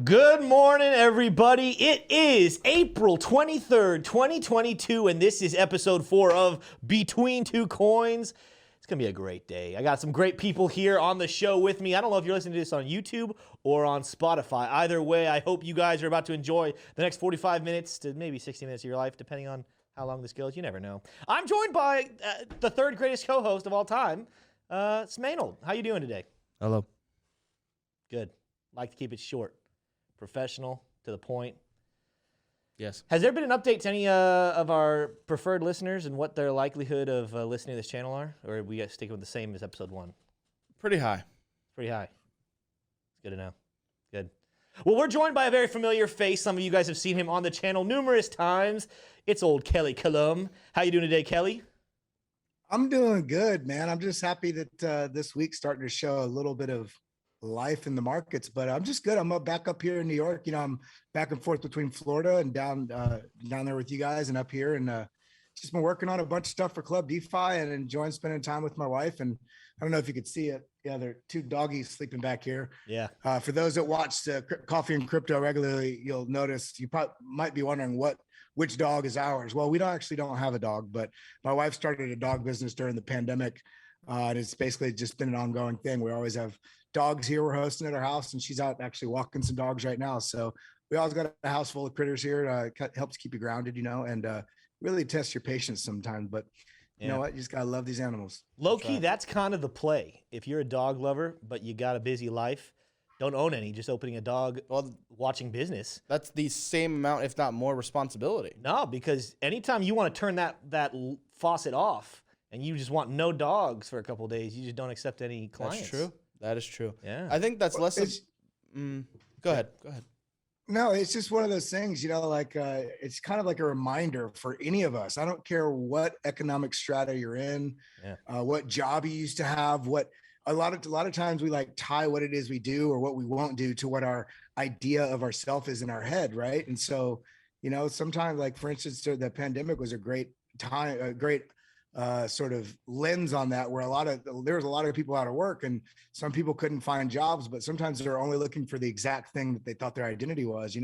Good morning, everybody. It is April 23rd, 2022, and this is episode 4 of Between Two Coins. It's going to be a great day. I got some great people here on the show with me. I don't know if you're listening to this on YouTube or on Spotify. Either way, I hope you guys are about to enjoy the next 45 minutes to maybe 60 minutes of your life, depending on how long this goes. You never know. I'm joined by the third greatest co-host of all time, Smainold. How you doing today? Hello. Good. Like to keep it short. Professional, to the point. Yes. Has there been an update to any of our preferred listeners and what their likelihood of listening to this channel are? Or are we sticking with the same as episode 1? Pretty high. Pretty high. It's good to know. Good. Well, we're joined by a very familiar face. Some of you guys have seen him on the channel numerous times. It's old Kelly Kellam. How you doing today, Kelly? I'm doing good, man. I'm just happy that this week's starting to show a little bit of life in the markets, but I'm just good. I'm back up here in New York. You know, I'm back and forth between Florida and down there with you guys and up here, and just been working on a bunch of stuff for Club DeFi and enjoying spending time with my wife. And I don't know if you could see it. Yeah, there are 2 doggies sleeping back here. Yeah. For those that watch Coffee and Crypto regularly, you'll notice you probably might be wondering which dog is ours. Well, we don't have a dog, but my wife started a dog business during the pandemic. And it's basically just been an ongoing thing. We always have dogs here. We're hosting at our house, and she's out actually walking some dogs right now. So we always got a house full of critters here. Helps keep you grounded, and really test your patience sometimes. But you know what? You just gotta love these animals. Low key, that's kind of the play. If you're a dog lover, but you got a busy life, don't own any. Just opening a dog, watching business. That's the same amount, if not more, responsibility. No, because anytime you want to turn that faucet off and you just want no dogs for a couple of days, you just don't accept any clients. That's true. That is true. Yeah. I think that's less of... Go ahead. No, it's just one of those things, it's kind of like a reminder for any of us. I don't care what economic strata you're in, what job you used to have, a lot of times we tie what it is we do or what we won't do to what our idea of ourself is in our head, right? And so, sometimes, for instance, the pandemic was a great time, a great sort of lens on that, where there was a lot of people out of work, and some people couldn't find jobs, but sometimes they're only looking for the exact thing that they thought their identity was.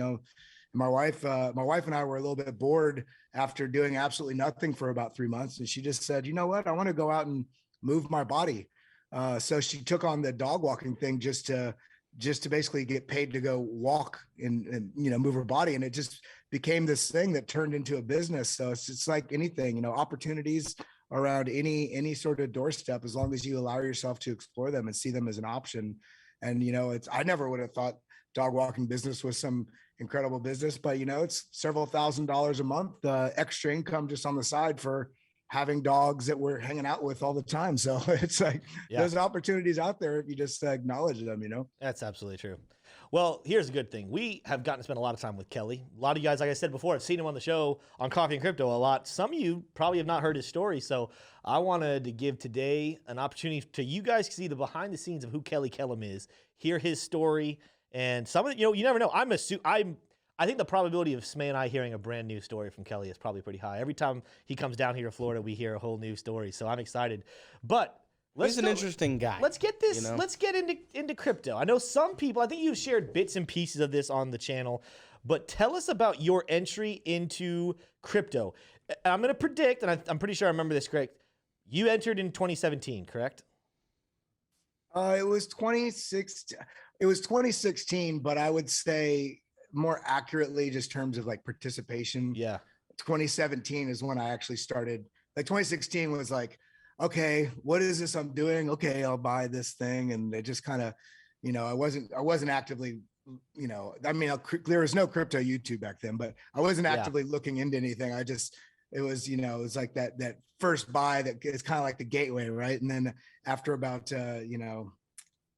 My wife and I were a little bit bored after doing absolutely nothing for about 3 months, and she just said, "You know what? I want to go out and move my body." So she took on the dog walking thing just to basically get paid to go walk and move her body, and it just became this thing that turned into a business. So it's like anything, opportunities around any sort of doorstep, as long as you allow yourself to explore them and see them as an option. And I never would have thought dog walking business was some incredible business, but it's several $1,000s a month extra income just on the side for having dogs that we're hanging out with all the time. So it's like there's opportunities out there if you just acknowledge them. That's absolutely true. Well, here's a good thing. We have gotten to spend a lot of time with Kelly. A lot of you guys, like I said before, have seen him on the show on Coffee and Crypto a lot. Some of you probably have not heard his story. So I wanted to give today an opportunity to you guys to see the behind the scenes of who Kelly Kellam is, hear his story. And some of you never know. I think the probability of Smay and I hearing a brand new story from Kelly is probably pretty high. Every time he comes down here to Florida, we hear a whole new story. So I'm excited. But he's an interesting guy. Let's get this. Let's get into crypto. I know some people, I think you've shared bits and pieces of this on the channel, but tell us about your entry into crypto. I'm going to predict, and I'm pretty sure I remember this correct. You entered in 2017, correct? It was 2016, but I would say more accurately, just terms of participation. Yeah. 2017 is when I actually started. 2016 was okay, what is this I'm doing? Okay, I'll buy this thing. And it just kind of, I wasn't actively, there was no crypto YouTube back then, but I wasn't actively looking into anything. It was like that first buy that is kind of like the gateway, right? And then after about, I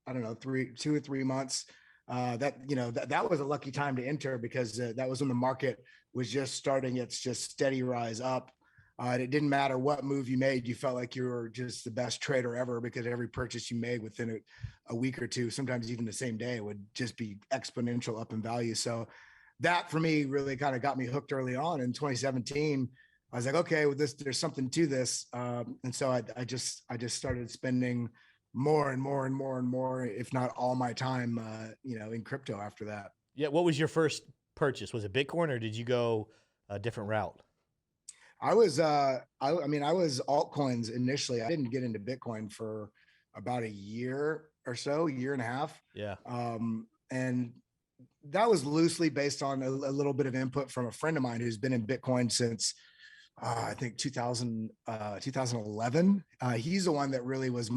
don't know, 2 or 3 months, that was a lucky time to enter, because that was when the market was just starting its just steady rise up. And it didn't matter what move you made. You felt like you were just the best trader ever, because every purchase you made within a week or two, sometimes even the same day, would just be exponential up in value. So that for me really kind of got me hooked early on. In 2017, I was like, okay, well, there's something to this. And so I just started spending more and more, if not all my time, in crypto after that. Yeah. What was your first purchase? Was it Bitcoin or did you go a different route? I was I was altcoins initially. I didn't get into Bitcoin for about a year or so, year and a half. Yeah. And that was loosely based on a little bit of input from a friend of mine who's been in Bitcoin since I think 2011. He's the one that really was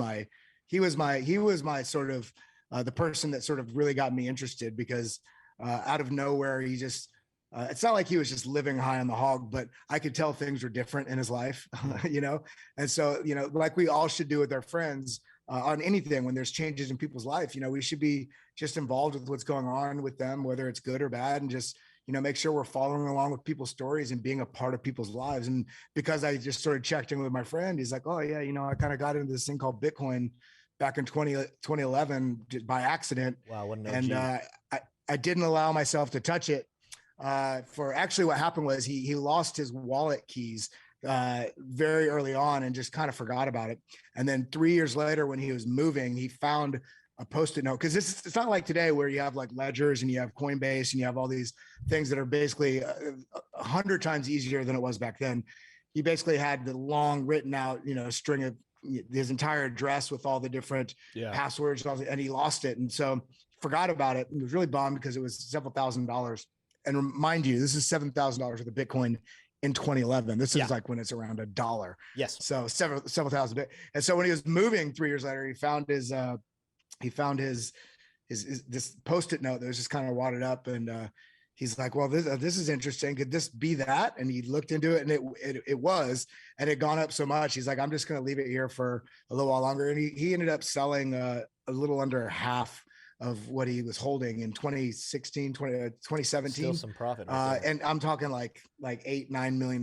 he was my sort of the person that sort of really got me interested because out of nowhere, he just, it's not like he was just living high on the hog, but I could tell things were different in his life, you know? And so, you know, like we all should do with our friends on anything, when there's changes in people's life, you know, we should be just involved with what's going on with them, whether it's good or bad, and just, you know, make sure we're following along with people's stories and being a part of people's lives. And because I just sort of checked in with my friend, he's like, oh yeah, you know, I kind of got into this thing called Bitcoin back in 2011 by accident. Wow. What an OG. And I didn't allow myself to touch it. For actually what happened was he lost his wallet keys very early on and just kind of forgot about it. And then 3 years later, when he was moving, he found a post-it note, because it's not like today where you have like ledgers and you have Coinbase and you have all these things that are basically 100 times easier than it was back then. He basically had the long written out, you know, string of his entire address with all the different passwords, and he lost it. And so forgot about it and was really bummed because it was several $1,000s. And mind you, this is $7,000 worth of Bitcoin in 2011. This is like when it's around $1. Yes. So several thousand. And so when he was moving 3 years later, he found his this post-it note that was just kind of wadded up, and he's like, well, this is interesting. Could this be that? And he looked into it, and it was, and it had gone up so much. He's like, I'm just going to leave it here for a little while longer. And he ended up selling a little under half of what he was holding in 2017. Still some profit. Right and I'm talking like $8-9 million.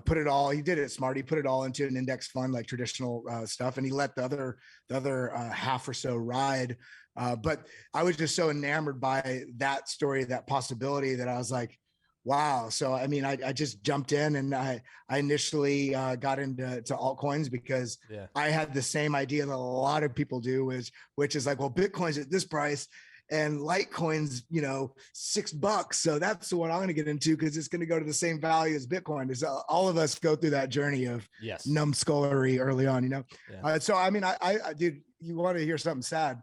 Put it all, he did it smart. He put it all into an index fund, like traditional stuff. And he let the other half or so ride. But I was just so enamored by that story, that possibility, that I was like, wow. So, I mean, I just jumped in, and I initially got into altcoins because I had the same idea that a lot of people do, which is like, well, Bitcoin's at this price and Litecoin's, you know, $6. So that's the one I'm going to get into because it's going to go to the same value as Bitcoin. So all of us go through that journey of numbskullery early on, you know? So, I mean, I dude, you want to hear something sad?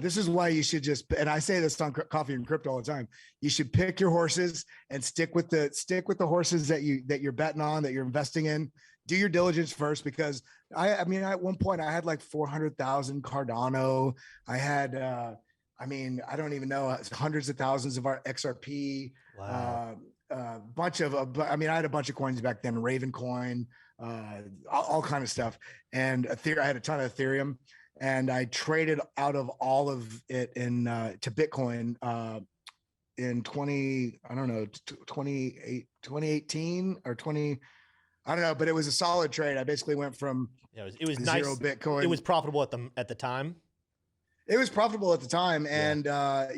This is why you should just, and I say this on Coffee and Crypto all the time, you should pick your horses and stick with the horses that you're betting on, that you're investing in. Do your diligence first, because I mean, at one point I had like 400,000 Cardano. I had, I mean, I don't even know, hundreds of thousands of our XRP, bunch of, I mean, I had a bunch of coins back then, Raven coin, all kind of stuff. And I had a ton of Ethereum. And I traded out of all of it to Bitcoin in 2018 or 20, I don't know, but it was a solid trade. I basically went from it was zero nice. Bitcoin. It was profitable at the time. It was profitable at the time, and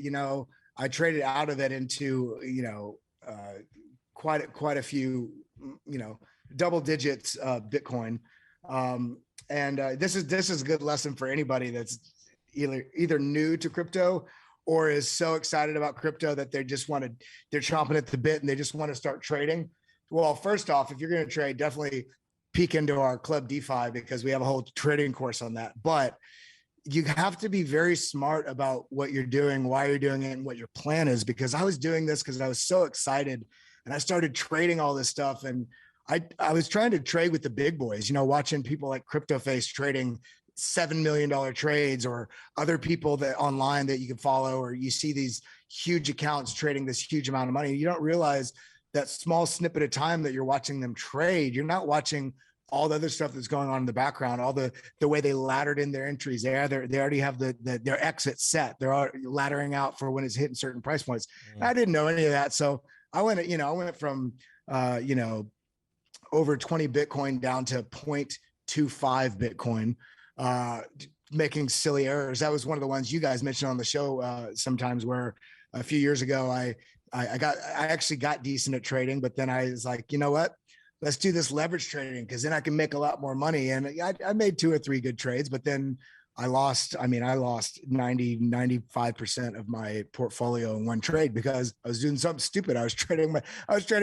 you know, I traded out of it into, you know, quite a few, you know, double digits Bitcoin. And this is a good lesson for anybody that's either new to crypto or is so excited about crypto that they're chomping at the bit and they just want to start trading. Well, first off, if you're going to trade, definitely peek into our Club DeFi, because we have a whole trading course on that. But you have to be very smart about what you're doing, why you're doing it, and what your plan is. Because I was doing this because I was so excited, and I started trading all this stuff, and I was trying to trade with the big boys, you know, watching people like CryptoFace trading $7 million trades, or other people that online that you can follow, or you see these huge accounts trading this huge amount of money. You don't realize that small snippet of time that you're watching them trade. You're not watching all the other stuff that's going on in the background, all the way they laddered in their entries. They already have their exit set. They're laddering out for when it's hitting certain price points. I didn't know any of that. So I went from, you know, over 20 Bitcoin down to 0.25 Bitcoin, making silly errors. That was one of the ones you guys mentioned on the show sometimes, where a few years ago, I actually got decent at trading, but then I was like, you know what, let's do this leverage trading, because then I can make a lot more money. And I made 2 or 3 good trades, but then I lost 95% of my portfolio in one trade because I was doing something stupid. I was trading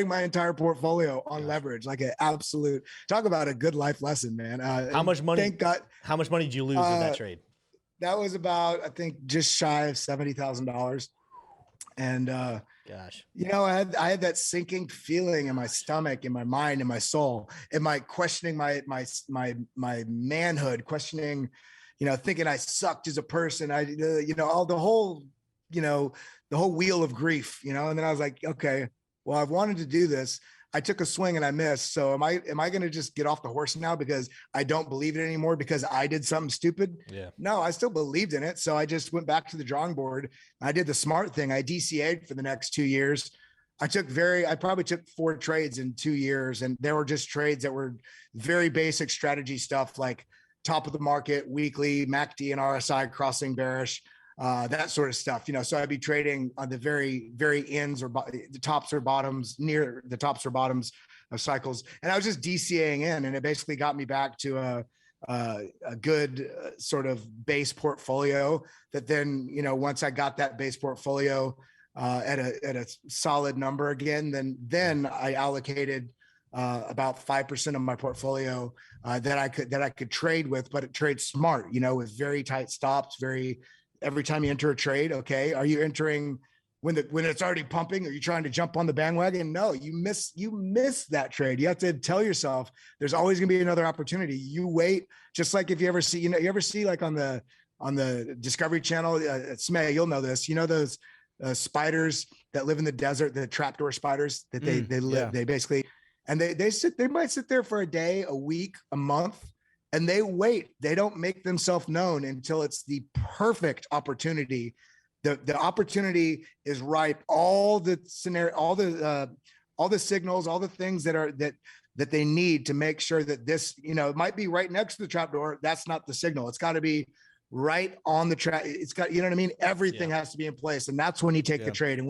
my entire portfolio on leverage, like an absolute, talk about a good life lesson, man. How much money? Thank God. How much money did you lose in that trade? That was about, I think, just shy of $70,000. And gosh, I had that sinking feeling in my stomach, in my mind, in my soul, in my questioning my manhood, questioning, thinking I sucked as a person. All the whole wheel of grief, and then I was like, okay, well, I've wanted to do this. I took a swing and I missed. So am I going to just get off the horse now because I don't believe it anymore because I did something stupid? Yeah. No, I still believed in it. So I just went back to the drawing board. I did the smart thing. I DCA'd for the next 2 years. I probably took 4 trades in 2 years, and there were just trades that were very basic strategy stuff, like top of the market, weekly, MACD and RSI crossing bearish, that sort of stuff. So I'd be trading on the very, very ends or the tops or bottoms, near the tops or bottoms of cycles. And I was just DCAing in, and it basically got me back to a good sort of base portfolio that then, once I got that base portfolio at a solid number again, then I allocated about 5% of my portfolio that I could trade with, but it trades smart, with very tight stops, every time you enter a trade. Okay, are you entering when it's already pumping? Are you trying to jump on the bandwagon? No, you miss that trade. You have to tell yourself there's always gonna be another opportunity. You wait, just like if you ever see, like on the Discovery Channel, Smay, you'll know this. Those spiders that live in the desert, the trapdoor spiders that they basically, and they might sit there for a day, a week, a month, and they wait. They don't make themselves known until it's the perfect opportunity. The opportunity is ripe. All the scenario, all the signals, all the things that they need to make sure that this, it might be right next to the trapdoor. That's not the signal. It's got to be right on the track. It's got, what I mean? Everything has to be in place. And that's when you take the trade. And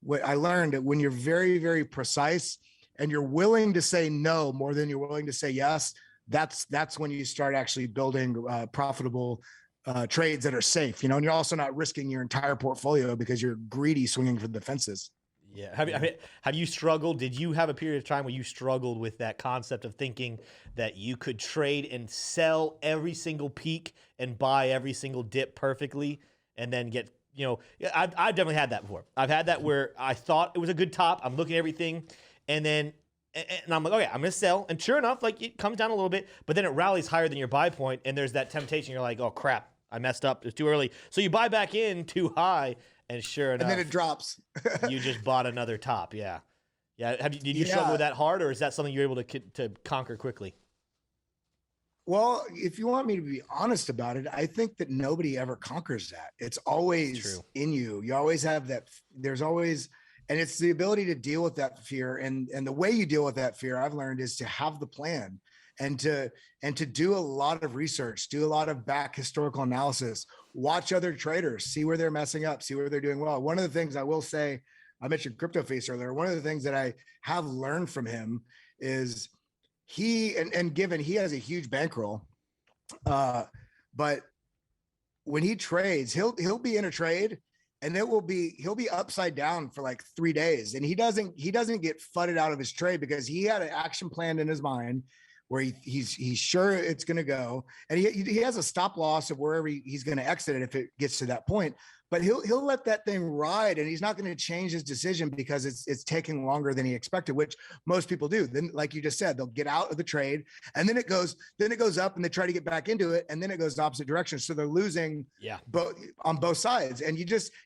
what I learned that when you're very, very precise and you're willing to say no more than you're willing to say yes, that's when you start actually building profitable trades that are safe, and you're also not risking your entire portfolio because you're greedy swinging for the fences. Yeah. Have you struggled? Did you have a period of time where you struggled with that concept of thinking that you could trade and sell every single peak and buy every single dip perfectly and then get, I've definitely had that before. I've had that where I thought it was a good top. I'm looking at everything and I'm like, okay, I'm going to sell. And sure enough, like it comes down a little bit, but then it rallies higher than your buy point. And there's that temptation. You're like, oh crap, I messed up. It's too early. So you buy back in too high. And sure enough, and then it drops. You just bought another top. Yeah. Yeah. Did you struggle with that hard, or is that something you're able to conquer quickly? Well, if you want me to be honest about it, I think that nobody ever conquers that. It's always in you. You always have that. There's always, and it's the ability to deal with that fear. And the way you deal with that fear, I've learned, is to have the plan and to do a lot of research, do a lot of back historical analysis, watch other traders, see where they're messing up, see where they're doing well. One of the things I will say, I mentioned Crypto Face earlier. One of the things that I have learned from him is given he has a huge bankroll, but when he trades, he'll be in a trade and he'll be upside down for like 3 days. And he doesn't get fudded out of his trade because he had an action plan in his mind where he's sure it's going to go. And he has a stop loss of wherever he's going to exit it if it gets to that point. But he'll let that thing ride, and he's not going to change his decision because it's taking longer than he expected, which most people do. Then, like you just said, they'll get out of the trade, and then it goes up, and they try to get back into it, and then it goes the opposite direction. So they're losing on both sides. And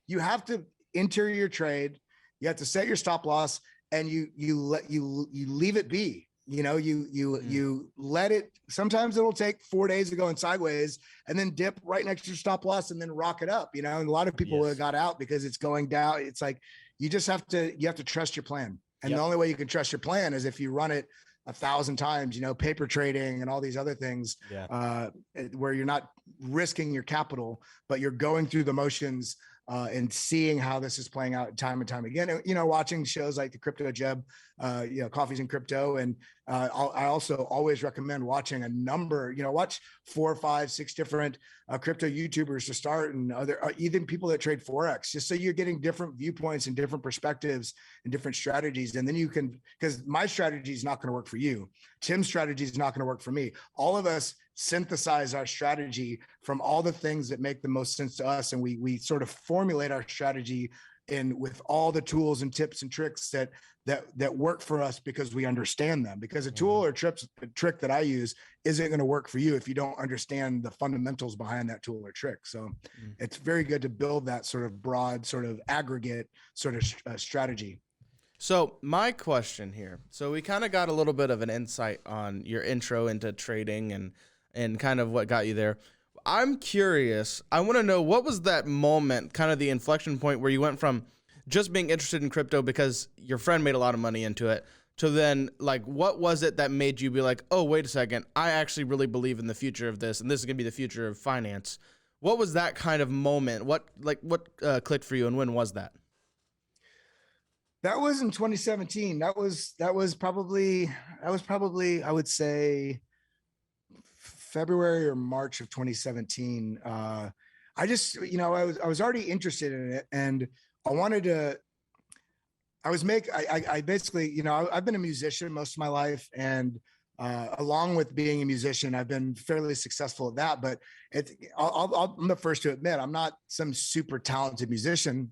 you have to enter your trade. You have to set your stop loss, and you leave it be. You let it. Sometimes it'll take 4 days to go in sideways and then dip right next to your stop loss and then rock it up. And a lot of people got out because it's going down. It's like you have to trust your plan. And the only way you can trust your plan is if you run it 1,000 times, paper trading and all these other things, where you're not risking your capital, but you're going through the motions and seeing how this is playing out time and time again. Watching shows like the Crypto Jeb, Coffees and Crypto, and I also always recommend watching a number, watch 4, 5, 6 different crypto YouTubers to start, and other even people that trade Forex, just so you're getting different viewpoints and different perspectives and different strategies. And then you can, because my strategy is not going to work for you. Tim's strategy is not going to work for me. All of us synthesize our strategy from all the things that make the most sense to us. And we sort of formulate our strategy with all the tools and tips and tricks that work for us because we understand them. Because a tool or trick that I use isn't going to work for you if you don't understand the fundamentals behind that tool or trick. So it's very good to build that sort of broad, sort of aggregate sort of strategy. So my question here, so we kind of got a little bit of an insight on your intro into trading and kind of what got you there. I'm curious. I want to know, what was that moment, kind of the inflection point where you went from just being interested in crypto because your friend made a lot of money into it to then, like, what was it that made you be like, oh, wait a second, I actually really believe in the future of this, and this is going to be the future of finance? What was that kind of moment? What clicked for you, and when was that? That was in 2017. That was probably, I would say, February or March of 2017. I just, I was already interested in it, and I wanted to. I basically, I've been a musician most of my life, and along with being a musician, I've been fairly successful at that. But I'm the first to admit I'm not some super talented musician.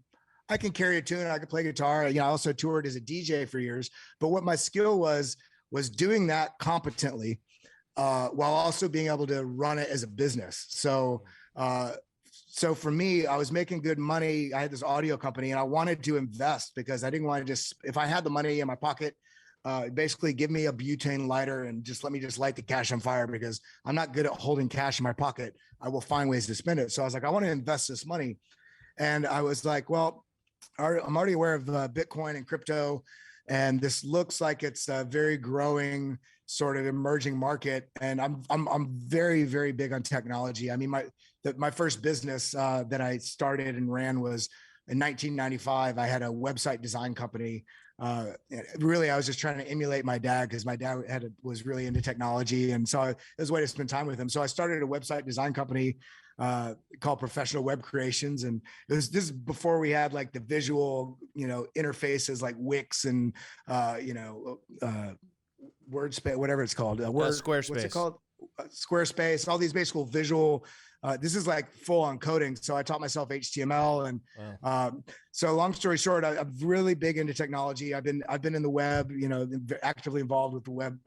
I can carry a tune, I can play guitar. I also toured as a DJ for years. But what my skill was doing that competently, while also being able to run it as a business. So for me, I was making good money. I had this audio company, and I wanted to invest because I didn't want to just, if I had the money in my pocket, basically give me a butane lighter and let me light the cash on fire, because I'm not good at holding cash in my pocket. I will find ways to spend it. So I was like, I want to invest this money. And I was like, well, I'm already aware of Bitcoin and crypto, and this looks like it's a very growing sort of emerging market. And I'm very, very big on technology. I mean, my first business that I started and ran was in 1995. I had a website design company. Really, I was just trying to emulate my dad, because my dad was really into technology, and so it was a way to spend time with him. So I started a website design company called Professional Web Creations, and this is before we had like the visual, interfaces like Wix and WordSpace, whatever it's called, Squarespace. What's it called? Squarespace. All these basic visual. This is like full on coding. So I taught myself HTML, and so long story short, I'm really big into technology. I've been in the web, actively involved with the web,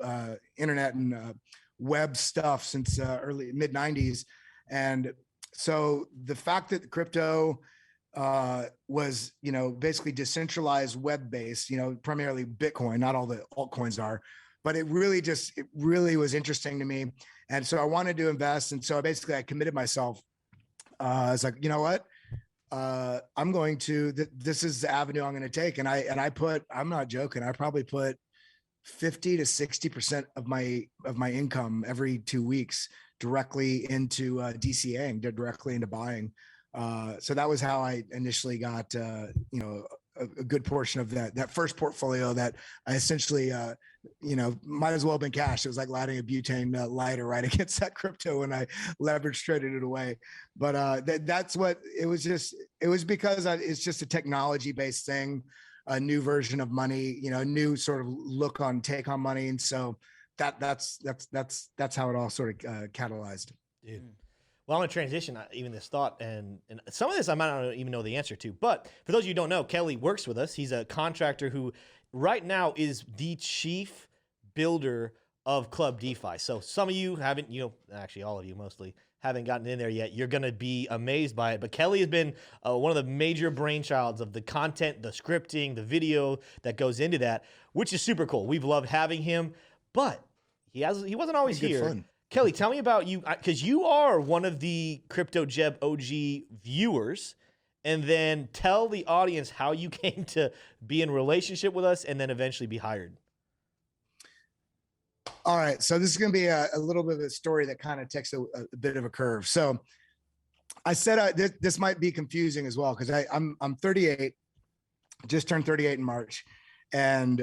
internet and web stuff since early mid 90s. And so the fact that crypto was, basically decentralized web based, primarily Bitcoin, not all the altcoins are, but it really was interesting to me. And so I wanted to invest. And so I committed myself. I was like, you know what? I'm going to, this is the avenue I'm going to take. And I'm not joking, I probably put 50 to 60% of my income every 2 weeks directly into DCAing, directly into buying. So that was how I initially got, a good portion of that first portfolio that I essentially, might as well have been cash. It was like lighting a butane lighter right against that crypto, and I leverage traded it away. But that's what it was. It was because it's just a technology based thing, a new version of money, new sort of take on money. And so that's how it all sort of catalyzed. Dude. Well, I'm going to transition even this thought, and some of this I might not even know the answer to. But for those of you who don't know, Kelly works with us. He's a contractor who right now is the chief builder of Club DeFi. So some of you haven't, actually all of you mostly, haven't gotten in there yet. You're going to be amazed by it. But Kelly has been one of the major brainchilds of the content, the scripting, the video that goes into that, which is super cool. We've loved having him, but he wasn't always here. Fun. Kelly, tell me about you, because you are one of the Crypto Jeb OG viewers, and then tell the audience how you came to be in relationship with us and then eventually be hired. All right. So this is going to be a little bit of a story that kind of takes a bit of a curve. So I said this might be confusing as well, because I'm 38, just turned 38 in March. And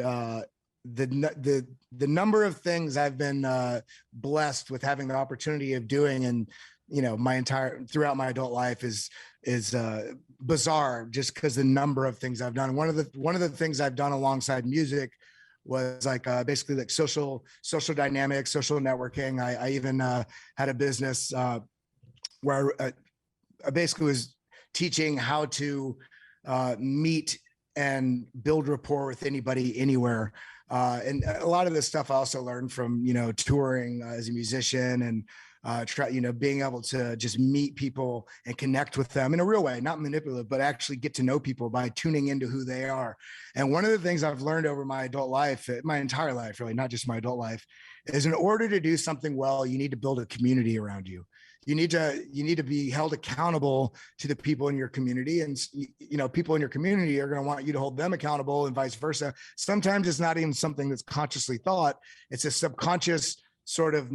the number of things I've been blessed with having the opportunity of doing, and throughout my adult life is bizarre, just because the number of things I've done. One of the things I've done alongside music was like basically like social dynamics, social networking. I even had a business where I basically was teaching how to meet and build rapport with anybody anywhere. And a lot of this stuff I also learned from, touring as a musician, and being able to just meet people and connect with them in a real way, not manipulative, but actually get to know people by tuning into who they are. And one of the things I've learned over my adult life, my entire life, really, not just my adult life, is in order to do something well, you need to build a community around you. You need to be held accountable to the people in your community, and people in your community are going to want you to hold them accountable, and vice versa. Sometimes it's not even something that's consciously thought; it's a subconscious sort of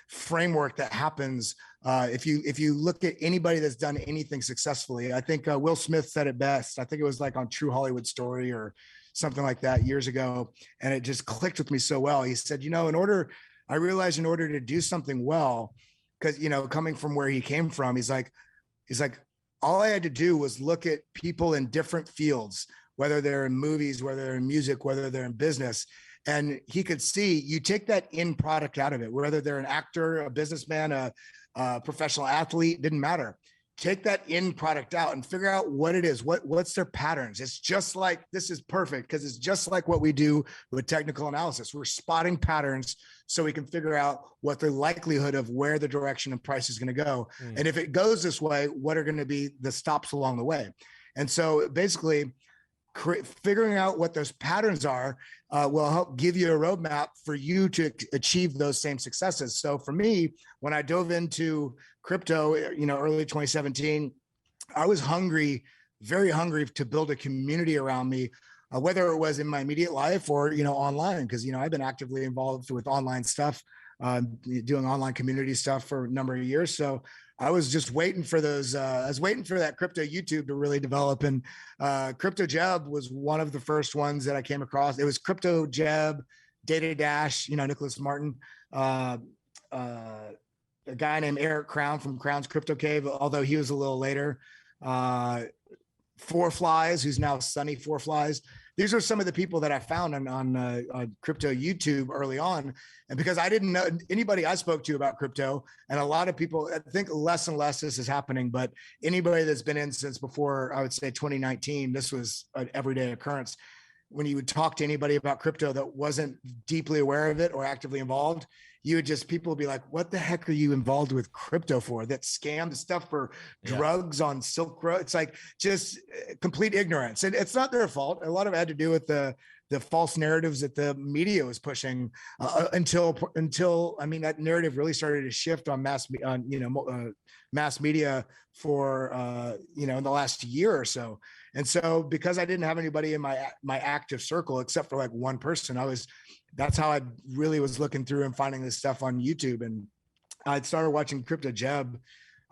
framework that happens. If you look at anybody that's done anything successfully, I think Will Smith said it best. I think it was like on True Hollywood Story or something like that years ago, and it just clicked with me so well. He said, I realized in order to do something well, because coming from where he came from, he's like all I had to do was look at people in different fields, whether they're in movies, whether they're in music, whether they're in business, and he could see you take that end product out of it, whether they're an actor, a businessman, a professional athlete, didn't matter. Take that end product out and figure out what it is, what's their patterns. It's just like, this is perfect because it's just like what we do with technical analysis. We're spotting patterns so we can figure out what the likelihood of where the direction of price is going to go. And if it goes this way, what are going to be the stops along the way? And so basically figuring out what those patterns are will help give you a roadmap for you to achieve those same successes. So for me, when I dove into crypto, early 2017, I was hungry, very hungry to build a community around me, whether it was in my immediate life or, online, because, I've been actively involved with online stuff, doing online community stuff for a number of years. So I was just waiting for those. I was waiting for that crypto YouTube to really develop. And Crypto Jeb was one of the first ones that I came across. It was Crypto Jeb, Data Dash, Nicholas Martin, a guy named Eric Crown from Crown's Crypto Cave, although he was a little later. Four Flies, who's now Sunny Four Flies. These are some of the people that I found on crypto YouTube early on. And because I didn't know anybody I spoke to about crypto, and a lot of people, I think less and less this is happening, but anybody that's been in since before, I would say 2019, this was an everyday occurrence. When you would talk to anybody about crypto that wasn't deeply aware of it or actively involved, people would be like, what the heck are you involved with crypto for? That scam, the stuff for drugs on Silk Road. It's like just complete ignorance. And it's not their fault. A lot of it had to do with the false narratives that the media was pushing until that narrative really started to shift on mass media for, in the last year or so. And so because I didn't have anybody in my active circle, except for like one person, that's how I really was looking through and finding this stuff on YouTube. And I started watching Crypto Jeb.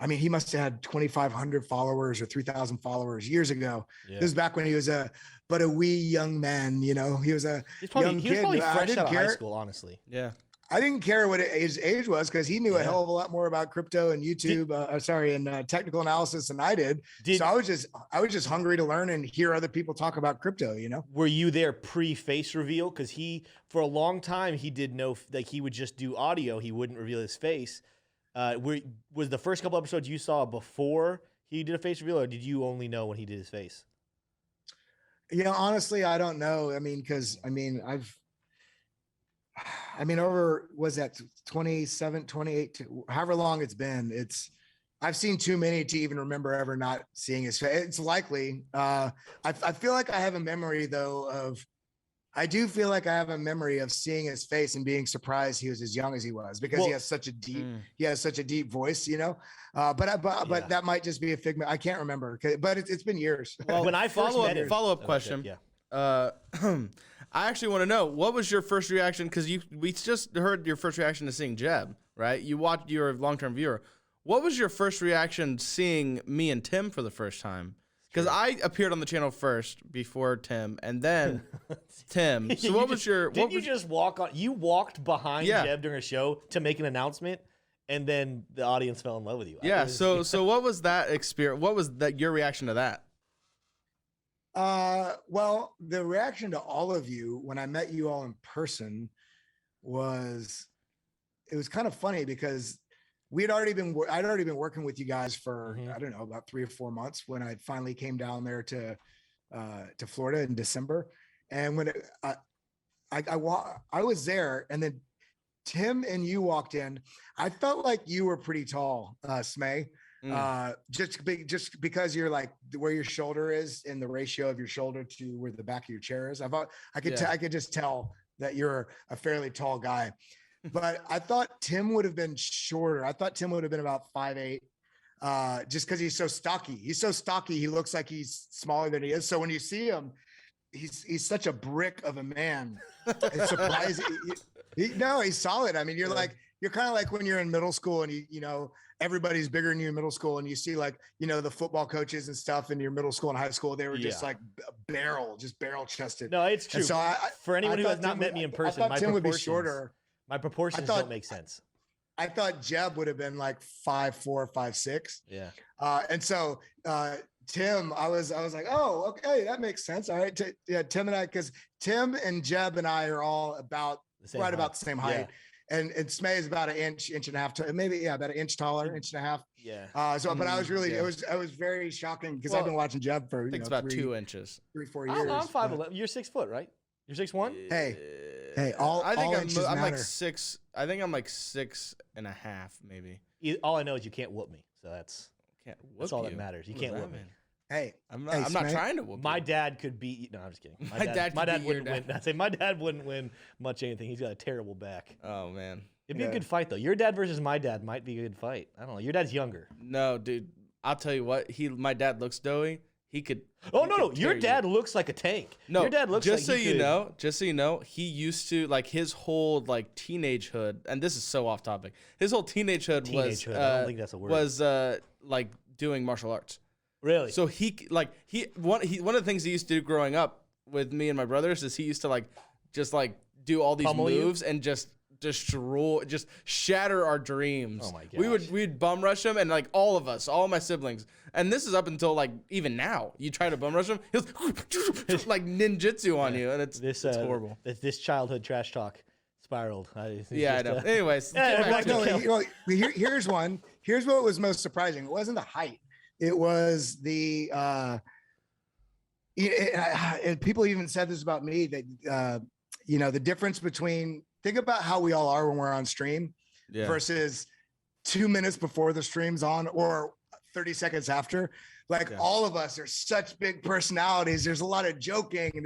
He must have had 2,500 followers or 3,000 followers years ago. Yeah. This was back when he was a wee young man, he was a young kid. He was probably fresh out of high school, honestly. Yeah. I didn't care what his age was because he knew a hell of a lot more about crypto and YouTube, and technical analysis than I did. So I was just hungry to learn and hear other people talk about crypto. Were you there pre-face reveal? Because for a long time, he did know that he would just do audio. He wouldn't reveal his face. Was the first couple episodes you saw before he did a face reveal, or did you only know when he did his face? Honestly, I don't know. Over was that 27, 28, however long it's been, I've seen too many to even remember ever not seeing his face. It's likely. I feel like I have a memory though of seeing his face and being surprised he was as young as he was, because he has such a deep voice, but that might just be a figment. I can't remember, but it's been years. Well, when I first follow-up question, I actually want to know, what was your first reaction? Because we just heard your first reaction to seeing Jeb, right? You're a long-term viewer. What was your first reaction seeing me and Tim for the first time? because I appeared on the channel first before Tim, and then Tim. So what was your? Didn't you just walk on? You walked behind Jeb during a show to make an announcement, and then the audience fell in love with you. Yeah. So what was that experience? What was that? Your reaction to that? Well, the reaction to all of you when I met you all in person was, it was kind of funny because I'd already been working with you guys for, I don't know, about 3 or 4 months when I finally came down there to Florida in December. And when I was there, and then Tim and you walked in, I felt like you were pretty tall, Smay. Just because you're like where your shoulder is in the ratio of your shoulder to where the back of your chair is. I could just tell that you're a fairly tall guy, but I thought Tim would have been shorter. I thought Tim would have been about 5'8", just because he's so stocky. He's so stocky. He looks like he's smaller than he is. So when you see him, he's such a brick of a man. It's surprising. No, he's solid. I mean, you're kind of like when you're in middle school and you know, everybody's bigger than you in middle school, and you see like, you know, the football coaches and stuff in your middle school and high school, they were just like barrel chested. No, it's true. And so for anyone who has not met me in person, I thought Tim would be shorter. My proportions don't make sense. I thought Jeb would have been like 5'4", 5'6". Yeah. And so Tim, I was like, oh, okay, that makes sense. All right. Tim and I, because Tim and Jeb and I are all about about the same height. Yeah. And Smay is about an inch and a half, maybe about an inch taller, inch and a half. Yeah. But I was really, it was very shocking because I've been watching Jeb for, it's about 2 inches, 3-4 years. I'm 5'11". You're 6 foot, right? You're 6'1". Hey, I think I'm like 6. I think I'm like 6.5, maybe. All I know is you can't whoop me, so that's all that matters. You can't whoop me. Hey, I'm not trying to whoop my dad could beat. No, I'm just kidding. My dad wouldn't win. I say my dad wouldn't win much anything. He's got a terrible back. Oh man, it'd be a good fight though. Your dad versus my dad might be a good fight. I don't know. Your dad's younger. No, dude. I'll tell you what. My dad looks doughy. He could. Oh no! Your dad looks like a tank. No, your dad looks just so you know, he used to like his whole like teenagehood, and this is so off topic. His whole teenagehood was I don't think that's a word. Was like doing martial arts. Really? So one of the things he used to do growing up with me and my brothers is he used to just do all these moves and just destroy, just shatter our dreams. Oh my gosh. We'd bum rush him, and like all of us, all my siblings, and this is up until like even now. You try to bum rush him, he'll like ninjutsu on you, and it's horrible. This childhood trash talk spiraled. I know. Anyways, here's one. Here's what was most surprising. It wasn't the height. It was the and people even said this about me that you know, the difference between, think about how we all are when we're on stream versus 2 minutes before the stream's on or 30 seconds after. Like all of us are such big personalities. There's a lot of joking, and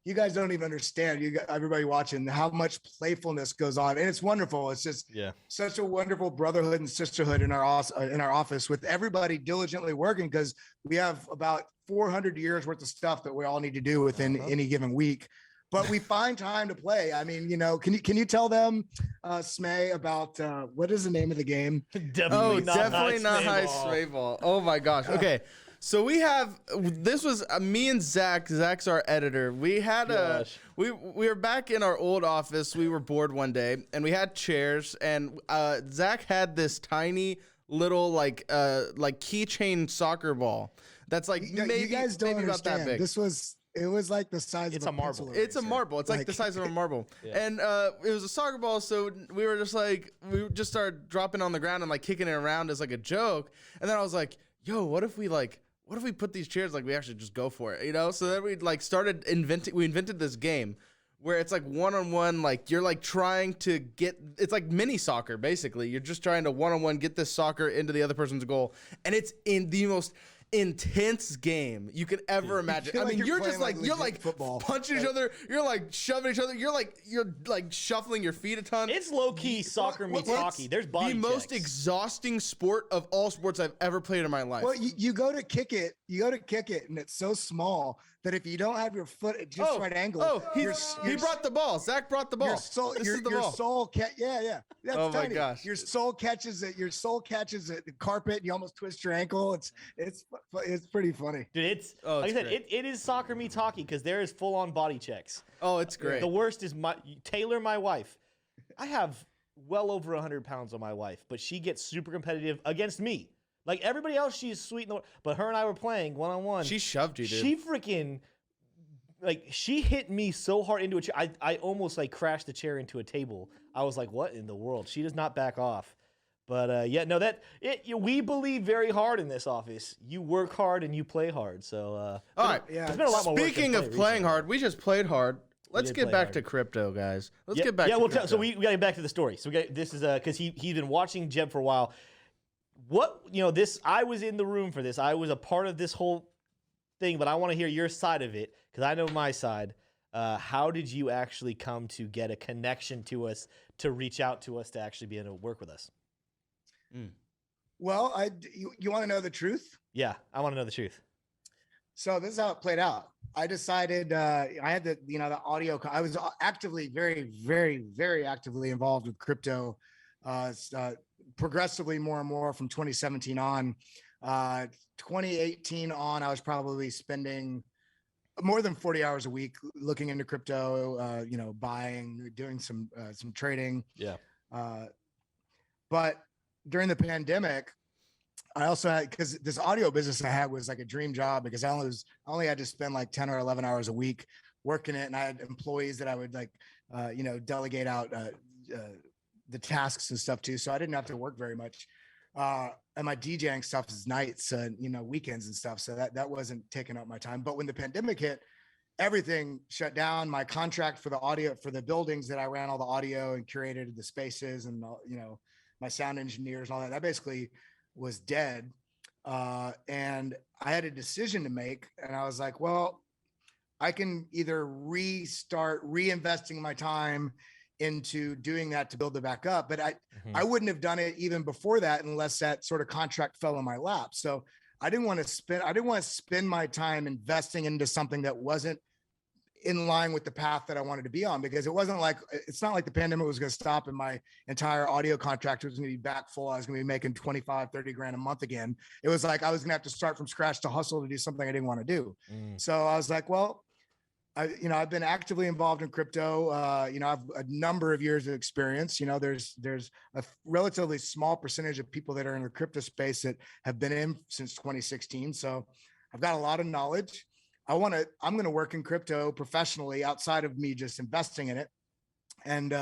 you guys don't even understand, everybody watching, how much playfulness goes on. And it's wonderful. It's just such a wonderful brotherhood and sisterhood in our office, with everybody diligently working, because we have about 400 years worth of stuff that we all need to do within any given week. But we find time to play. I mean, you know, can you tell them, Smay, about what is the name of the game? Definitely not high sway ball. Oh my gosh. Okay. So this was me and Zach. Zach's our editor. We had we were back in our old office. We were bored one day, and we had chairs, and Zach had this tiny little like keychain soccer ball that's like you guys don't maybe understand. About that big. It was like the size of a marble. Pencil it's a marble. It's like the size of a marble. And it was a soccer ball, so we just started dropping on the ground and like kicking it around as like a joke. And then I was like, yo, what if we put these chairs, like we actually just go for it, you know? So then we like we invented this game where it's like one-on-one, like you're like trying to it's like mini soccer basically. You're just trying to one-on-one get this soccer into the other person's goal. And it's in the most intense game you could ever imagine. I mean, you're just like you're like football, punching each other, you're like shoving each other, you're like shuffling your feet a ton. It's low-key soccer meets hockey. There's body the most exhausting sport of all sports I've ever played in my life. Well, you go to kick it, and it's so small that if you don't have your foot at just right angle, he brought the ball. Zach brought the ball. That's oh my gosh. Your soul catches it. The carpet. You almost twist your ankle. It's it's pretty funny. Dude, it's Oh, like it's I said, great. it is soccer me talking because there is full on body checks. Oh, it's great. The worst is Taylor, my wife. I have well over 100 pounds on my wife, but she gets super competitive against me. Like everybody else, she's sweet, but her and I were playing one-on-one. She shoved you, dude. She freaking, like, she hit me so hard into a chair. I almost, like, crashed the chair into a table. I was like, what in the world? She does not back off. But, yeah, no, we believe very hard in this office. You work hard and you play hard. So, all right. Yeah. it's been a lot more work than Speaking of play playing recently. hard, we just played hard. Let's did get play back hard. to crypto, guys. Let's Yeah, get back yeah, to well, crypto. so we got to get back to the story. So this is because he's been watching Jeb for a while. I was in the room for this. I was a part of this whole thing, but I want to hear your side of it because I know my side. How did you actually come to get a connection to us, to reach out to us, to actually be able to work with us? Well, you want to know the truth? Yeah, I want to know the truth. So this is how it played out. I decided I had the audio. I was actively, very, very, very actively involved with crypto, progressively more and more from 2017 on. 2018 on, I was probably spending more than 40 hours a week looking into crypto. Buying, doing some trading. Yeah. But during the pandemic, I also had, because this audio business I had was like a dream job because I only had to spend like 10 or 11 hours a week working it. And I had employees that I would delegate out the tasks and stuff to. So I didn't have to work very much. And my DJing stuff is nights and, weekends and stuff. So that wasn't taking up my time. But when the pandemic hit, everything shut down. My contract for the audio, for the buildings that I ran all the audio and curated the spaces and, my sound engineers and all that basically was dead. And I had a decision to make. And I was like, well, I can either restart reinvesting my time into doing that to build it back up. But I wouldn't have done it even before that unless that sort of contract fell in my lap. So I didn't want to spend my time investing into something that wasn't in line with the path that I wanted to be on, because it's not like the pandemic was going to stop and my entire audio contract was going to be back full. I was going to be making 25, 30 grand a month again. It was like, I was going to have to start from scratch to hustle to do something I didn't want to do. So I was like, well, I've been actively involved in crypto. I've a number of years of experience. There's a relatively small percentage of people that are in the crypto space that have been in since 2016. So I've got a lot of knowledge. I'm going to work in crypto professionally outside of me just investing in it. And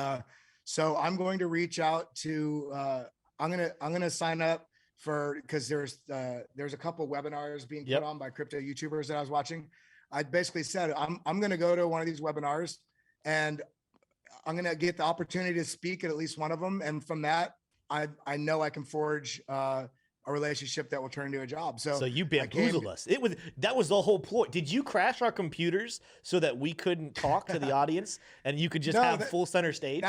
so I'm going to reach out to, I'm going to sign up for, because there's a couple webinars being put on by crypto YouTubers that I was watching. I basically said, I'm going to go to one of these webinars and I'm going to get the opportunity to speak at least one of them. And from that, I know I can forge a relationship that will turn into a job. So you bamboozled us. That was the whole ploy. Did you crash our computers so that we couldn't talk to the audience and you could just have full center stage?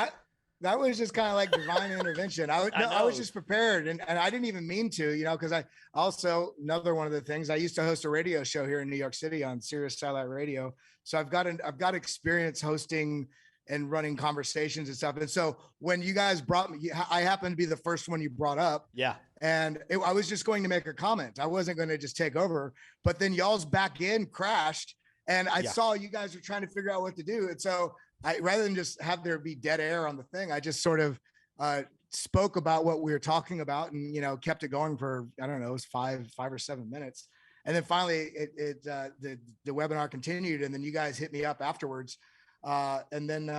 That was just kind of like divine intervention. I was just prepared, and I didn't even mean to, because I also, another one of the things, I used to host a radio show here in New York City on Sirius Satellite Radio. So I've got experience hosting and running conversations and stuff. And so when you guys brought me, I happened to be the first one you brought up. Yeah. And I was just going to make a comment. I wasn't going to just take over, but then y'all's back end crashed and I saw you guys were trying to figure out what to do. And so rather than just have there be dead air on the thing, I just sort of spoke about what we were talking about and, kept it going for, I don't know, it was 5 or 7 minutes. And then finally the webinar continued. And then you guys hit me up afterwards. And then,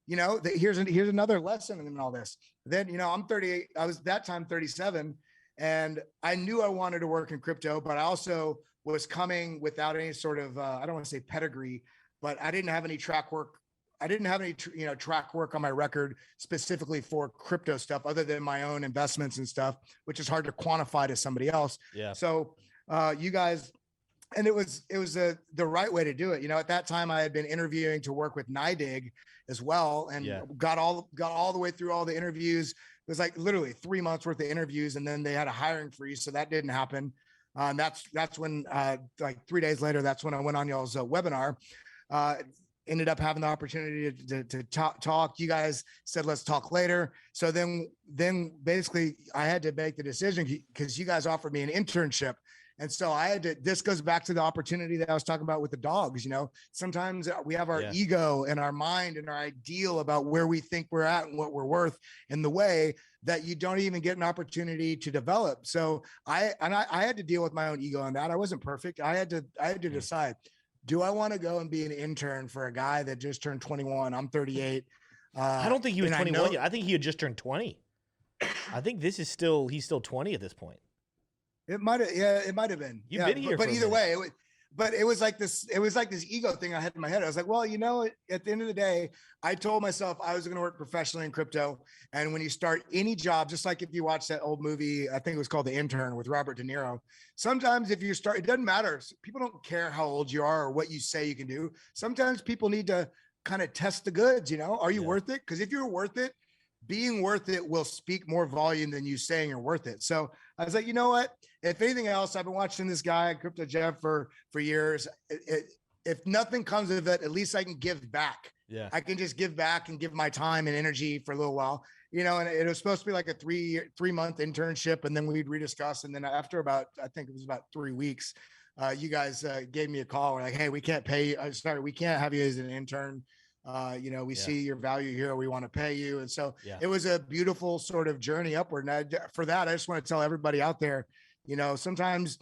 here's another lesson in all this. Then, I'm 38. I was that time 37, and I knew I wanted to work in crypto, but I also was coming without any sort of, I don't want to say pedigree, but I didn't have any track work. I didn't have any, track work on my record specifically for crypto stuff other than my own investments and stuff, which is hard to quantify to somebody else. Yeah. So, you guys, and it was the right way to do it. At that time I had been interviewing to work with NYDIG as well, and got all the way through all the interviews. It was like literally 3 months worth of interviews, and then they had a hiring freeze, so that didn't happen. And that's when like 3 days later, that's when I went on y'all's webinar. Ended up having the opportunity to talk. You guys said, let's talk later. So then basically I had to make the decision because you guys offered me an internship. And so this goes back to the opportunity that I was talking about with the dogs. Sometimes we have our ego and our mind and our ideal about where we think we're at and what we're worth in the way that you don't even get an opportunity to develop. So I had to deal with my own ego on that. I wasn't perfect. I had to decide, do I want to go and be an intern for a guy that just turned 21? I'm 38. I don't think he was 21 yet. I think he had just turned 20. I think he's still 20 at this point. It might have been. You've been here, but either way, it was like this ego thing I had in my head. I was like, well, at the end of the day, I told myself I was going to work professionally in crypto. And when you start any job, just like if you watch that old movie, I think it was called The Intern with Robert De Niro. Sometimes if you start, it doesn't matter. People don't care how old you are or what you say you can do. Sometimes people need to kind of test the goods. Are you worth it? Because if you're worth it, being worth it will speak more volume than you saying you're worth it. So I was like, you know what? If anything else, I've been watching this guy, Crypto Jeff, for years. If nothing comes of it, at least I can give back. Yeah, I can just give back and give my time and energy for a little while. And it was supposed to be like a 3-month internship, and then we'd rediscuss. And then after I think it was about 3 weeks, you guys gave me a call. We're like, hey, we can't pay you. We can't have you as an intern. We see your value here. We want to pay you. And so it was a beautiful sort of journey upward. And for that, I just want to tell everybody out there, sometimes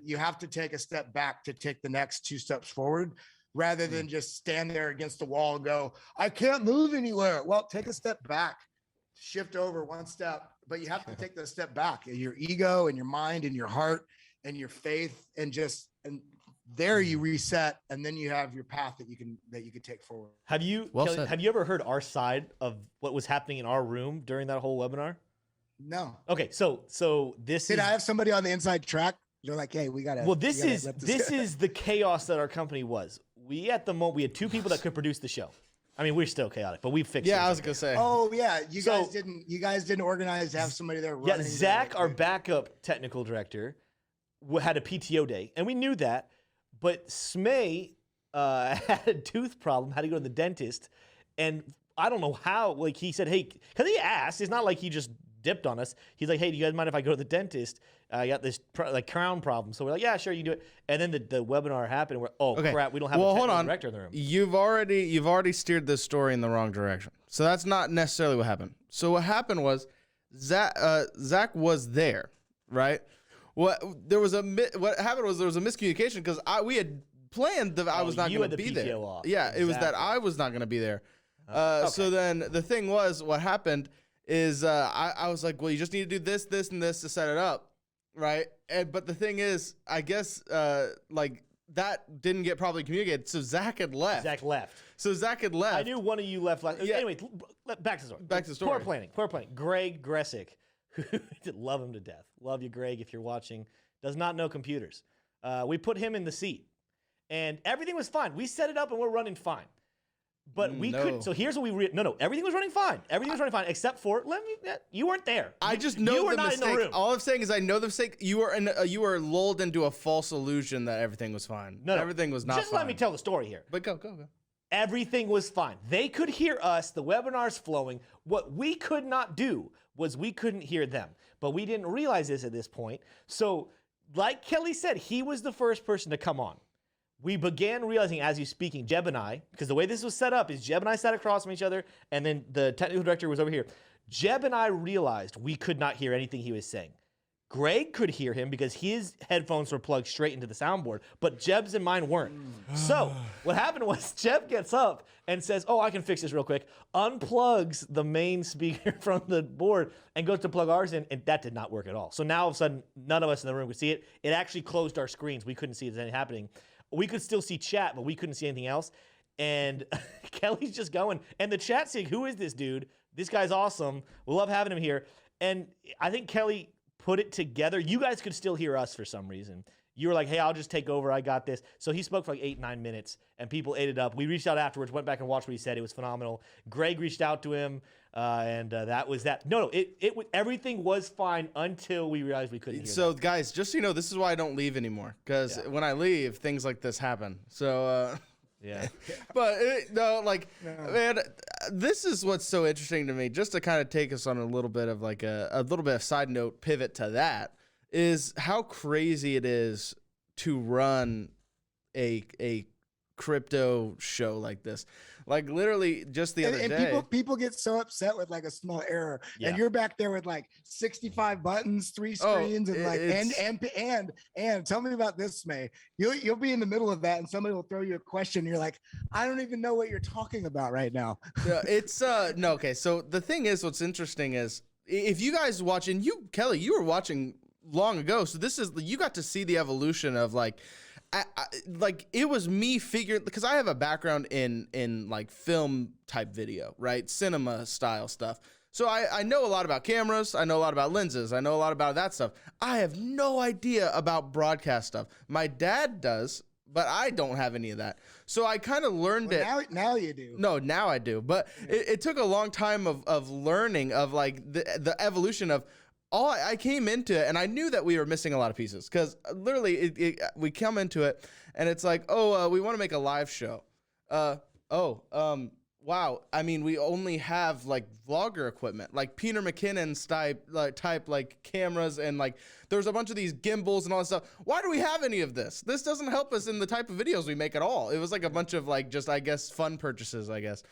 you have to take a step back to take the next 2 steps forward, rather than just stand there against the wall and go, I can't move anywhere. Well, take a step back, shift over 1 step, but you have to take the step back, your ego and your mind and your heart and your faith, and there you reset, and then you have your path that you can take forward. Have you ever heard our side of what was happening in our room during that whole webinar? No. Okay, so Did I have somebody on the inside track? They're like, hey, we gotta. Well, this is the chaos that our company was. We had 2 people that could produce the show. I mean, we're still chaotic, but we fixed it. Yeah, I was gonna say. Oh yeah, you guys didn't organize to have somebody there running. Yeah, Zach, our backup technical director, had a PTO day, and we knew that. But Smay had a tooth problem, had to go to the dentist, and I don't know how. Like, he said, hey, because he asked. It's not like he just dipped on us. He's like, hey, do you guys mind if I go to the dentist? I got this crown problem. So we're like, yeah, sure, you can do it. And then the webinar happened. And we're crap, we don't have a technical director in the room. You've already steered this story in the wrong direction. So that's not necessarily what happened. So what happened was Zach was there, right? What happened was there was a miscommunication, because we had planned that I was not going to be there. Off. Yeah, exactly. It was that I was not going to be there. Okay. So then the thing was, what happened is I was like, well, you just need to do this, this, and this to set it up, right? But the thing is, I guess that didn't get properly communicated. So Zach had left. So Zach had left. I knew one of you left. Yeah. Anyway, back to the story. Poor planning. Greg Gressick. Love him to death. Love you, Greg, if you're watching. Does not know computers. We put him in the seat, and everything was fine. We set it up, and we're running fine. But we couldn't. So here's what everything was running fine. Everything was running fine, except for you weren't there. I just know you were the not mistake. In the room. All I'm saying is I know the mistake. You were lulled into a false illusion that everything was fine. No, everything was not. Just fine. Let me tell the story here. But go. Everything was fine. They could hear us. The webinar's flowing. What we could not do was we couldn't hear them. But we didn't realize this at this point. So, like Kelly said, he was the first person to come on. We began realizing as he's speaking, Jeb and I, because the way this was set up is Jeb and I sat across from each other, and then the technical director was over here. Jeb and I realized we could not hear anything he was saying. Greg could hear him because his headphones were plugged straight into the soundboard, but Jeb's and mine weren't. So what happened was Jeb gets up and says, oh, I can fix this real quick, unplugs the main speaker from the board and goes to plug ours in, and that did not work at all. So now all of a sudden, none of us in the room could see it. It actually closed our screens. We couldn't see anything happening. We could still see chat, but we couldn't see anything else. And Kelly's just going, and the chat's saying, who is this dude? This guy's awesome. We love having him here. And I think Kelly put it together. You guys could still hear us for some reason. You were like, hey, I'll just take over. I got this. So he spoke for like 8-9 minutes, and people ate it up. We reached out afterwards, went back and watched what he said. It was phenomenal. Greg reached out to him, and that was that. No, everything was fine until we realized we couldn't hear So, guys, just so you know, this is why I don't leave anymore, because when I leave, things like this happen. So, yeah. But, man, this is what's so interesting to me, just to kind of take us on a little bit of like a little bit of side note pivot to that. is how crazy it is to run a crypto show like this. Like literally just the other day. People get so upset with like a small error, and you're back there with like 65 buttons, 3 screens, and like and tell me about this, May. You'll be in the middle of that, and somebody will throw you a question. And you're like, I don't even know what you're talking about right now. It's no, okay. So the thing is, what's interesting is if you guys watch, and you, Kelly, you were watching long ago, so this is, you got to see the evolution of like. Like it was me figuring, because I have a background in like film type video, right? Cinema style stuff. So I know a lot about cameras. I know a lot about lenses. I know a lot about that stuff. I have no idea about broadcast stuff. My dad does, but I don't have any of that. So I kind of learned it. Now you do. No, now I do. But it took a long time of learning of like the evolution of, I came into it and I knew that we were missing a lot of pieces, because literally we come into it and it's like, we want to make a live show. Wow. I mean, we only have like vlogger equipment, like Peter McKinnon's type like cameras, and like there's a bunch of these gimbals and all that stuff. Why do we have any of this? This doesn't help us in the type of videos we make at all. It was like a bunch of like just, I guess, fun purchases, I guess.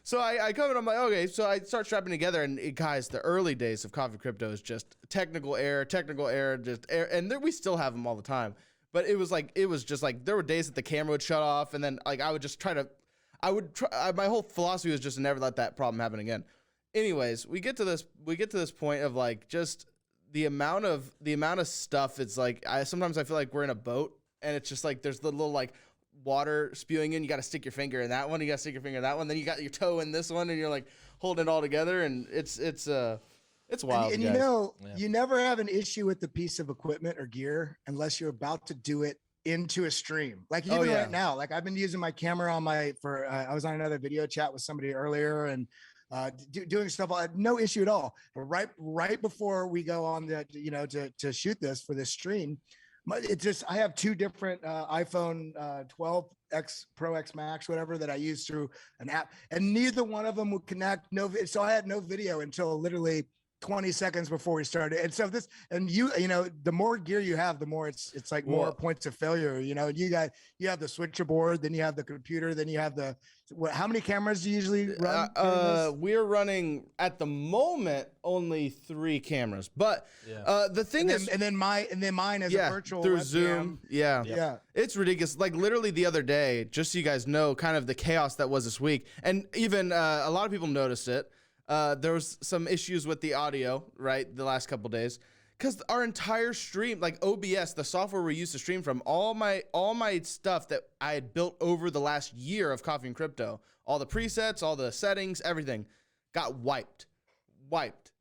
So I come and I'm like, okay, so I start strapping together, and guys, the early days of Coffee Crypto is just technical error, just error, and we still have them all the time. But it was just like there were days that the camera would shut off, and then like I would just my whole philosophy was just to never let that problem happen again. Anyways, we get to this point of like just the amount of stuff. It's like sometimes I feel like we're in a boat, and it's just like there's the little like water spewing in. You got to stick your finger in that one. You got to stick your finger in that one. Then you got your toe in this one, and you're like holding it all together. And it's wild. And you never have an issue with the piece of equipment or gear unless you're about to do it into a stream. Like even right now, like I've been using my camera on I was on another video chat with somebody earlier, and doing stuff. I had no issue at all. But right before we go on to shoot this for this stream, I have 2 different iPhone 12X Pro X Max, whatever, that I use through an app, and neither one of them would connect. So I had no video until literally 20 seconds before we started. And so the more gear you have, the more it's like more points of failure. You have the switcher board, then you have the computer, then you have how many cameras do you usually run? We're running at the moment only 3 cameras, but the thing is, and then mine is a virtual through webcam. Zoom. Yeah. It's ridiculous. Like literally the other day, just so you guys know, kind of the chaos that was this week, and even a lot of people noticed it. There was some issues with the audio, right, the last couple days, because our entire stream, like OBS, the software we used to stream from, all my stuff that I had built over the last year of Coffee and Crypto, all the presets, all the settings, everything got wiped,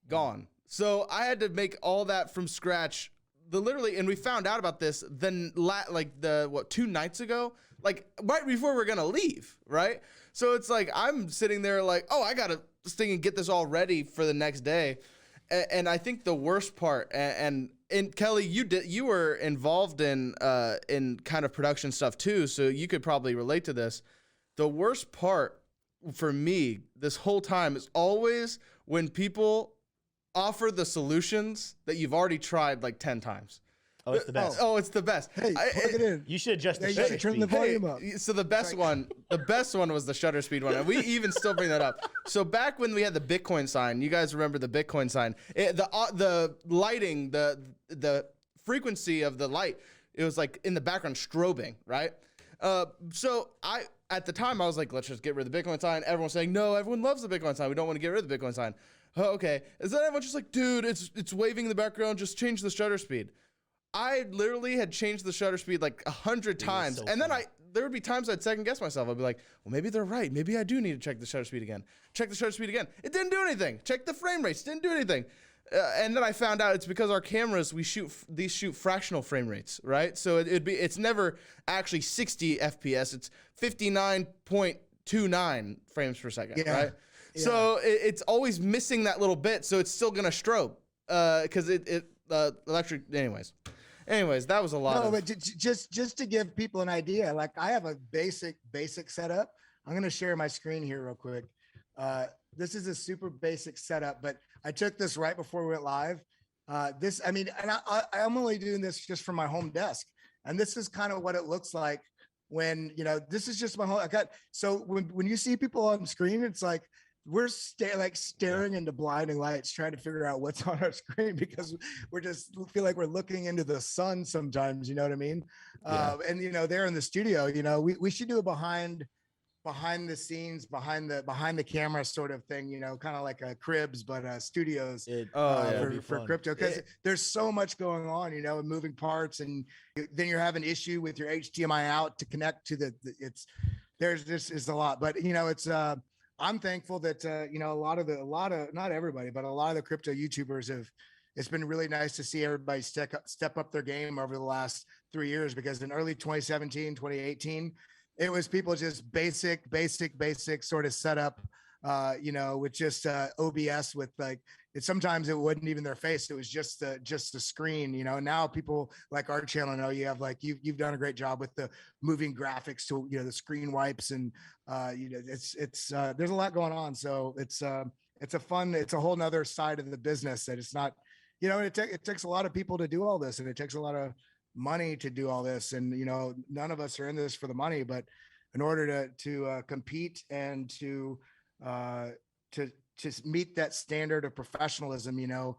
gone. So I had to make all that from scratch. And we found out about this then 2 nights ago, like right before we're gonna leave, right? So it's like I'm sitting there like, I gotta thing and get this all ready for the next day. And I think the worst part, and Kelly, you were involved in kind of production stuff too, so you could probably relate to this. The worst part for me this whole time is always when people offer the solutions that you've already tried like 10 times. Oh, it's the best. It's the best. Hey, plug it in. You should adjust the shutter speed. Turn the volume up. So the best one was the shutter speed one, and we even still bring that up. So back when we had the Bitcoin sign, you guys remember the Bitcoin sign? The lighting, the frequency of the light, it was like in the background strobing, right? So at the time I was like, let's just get rid of the Bitcoin sign. Everyone's saying, no, everyone loves the Bitcoin sign. We don't want to get rid of the Bitcoin sign. Oh, okay. Is that everyone's just like, dude, it's waving in the background. Just change the shutter speed. I literally had changed the shutter speed like 100 times. And then there would be times I'd second guess myself. I'd be like, well, maybe they're right. Maybe I do need to check the shutter speed again. Check the shutter speed again. It didn't do anything. Check the frame rates. Didn't do anything. And then I found out it's because our cameras, these shoot fractional frame rates, right? So it's never actually 60 FPS. It's 59.29 frames per second, right? Yeah. So it's always missing that little bit. So it's still going to strobe because electric, Anyways, that was a lot. But just to give people an idea, like I have a basic setup. I'm going to share my screen here real quick. This is a super basic setup, but I took this right before we went live, This, I mean, and I'm only doing this just from my home desk, and this is kind of what it looks like when, you know, this is just my whole, so when you see people on screen, it's like, we're staring into blinding lights, trying to figure out what's on our screen because we're just feel like we're looking into the sun sometimes, you know what I mean? Yeah. And, you know, there in the studio, you know, we should do a behind the scenes, behind the camera sort of thing, you know, kind of like a Cribs, but studios for crypto, because there's so much going on, you know, and moving parts, and then you're having issue with your HDMI out to connect to there's this is a lot, but you know, it's I'm thankful that you know, a lot of not everybody, but a lot of the crypto YouTubers it's been really nice to see everybody step up their game over the last 3 years, because in early 2017, 2018, it was people just basic sort of setup, you know, with just OBS with like, sometimes it wasn't even their face. It was just the screen, you know. Now people like our channel know you have like, you've done a great job with the moving graphics to, you know, the screen wipes, and you know, it's there's a lot going on. So it's a whole nother side of the business that it's not, you know, it takes a lot of people to do all this, and it takes a lot of money to do all this. And, you know, none of us are in this for the money, but in order to compete and to meet that standard of professionalism, you know,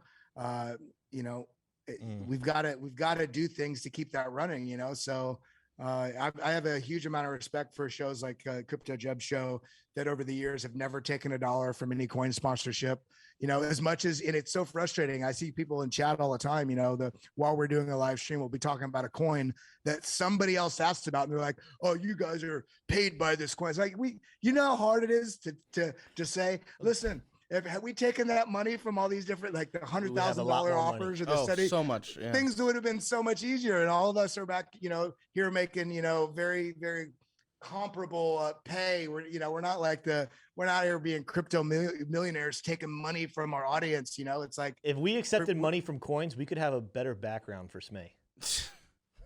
we've got to do things to keep that running, you know. So I have a huge amount of respect for shows like Crypto Jeb Show that over the years have never taken a dollar from any coin sponsorship, you know, as much as, and it's so frustrating. I see people in chat all the time, you know, while we're doing a live stream, we'll be talking about a coin that somebody else asked about, and they're like, oh, you guys are paid by this coin. It's like, you know how hard it is to say, listen, had we taken that money from all these different, like the $100,000 offers or the study, so much, things would have been so much easier. And all of us are back, you know, here making, you know, very, very comparable pay. We're not like we're not here being crypto millionaires taking money from our audience. You know, it's like, if we accepted money from coins, we could have a better background for Smay.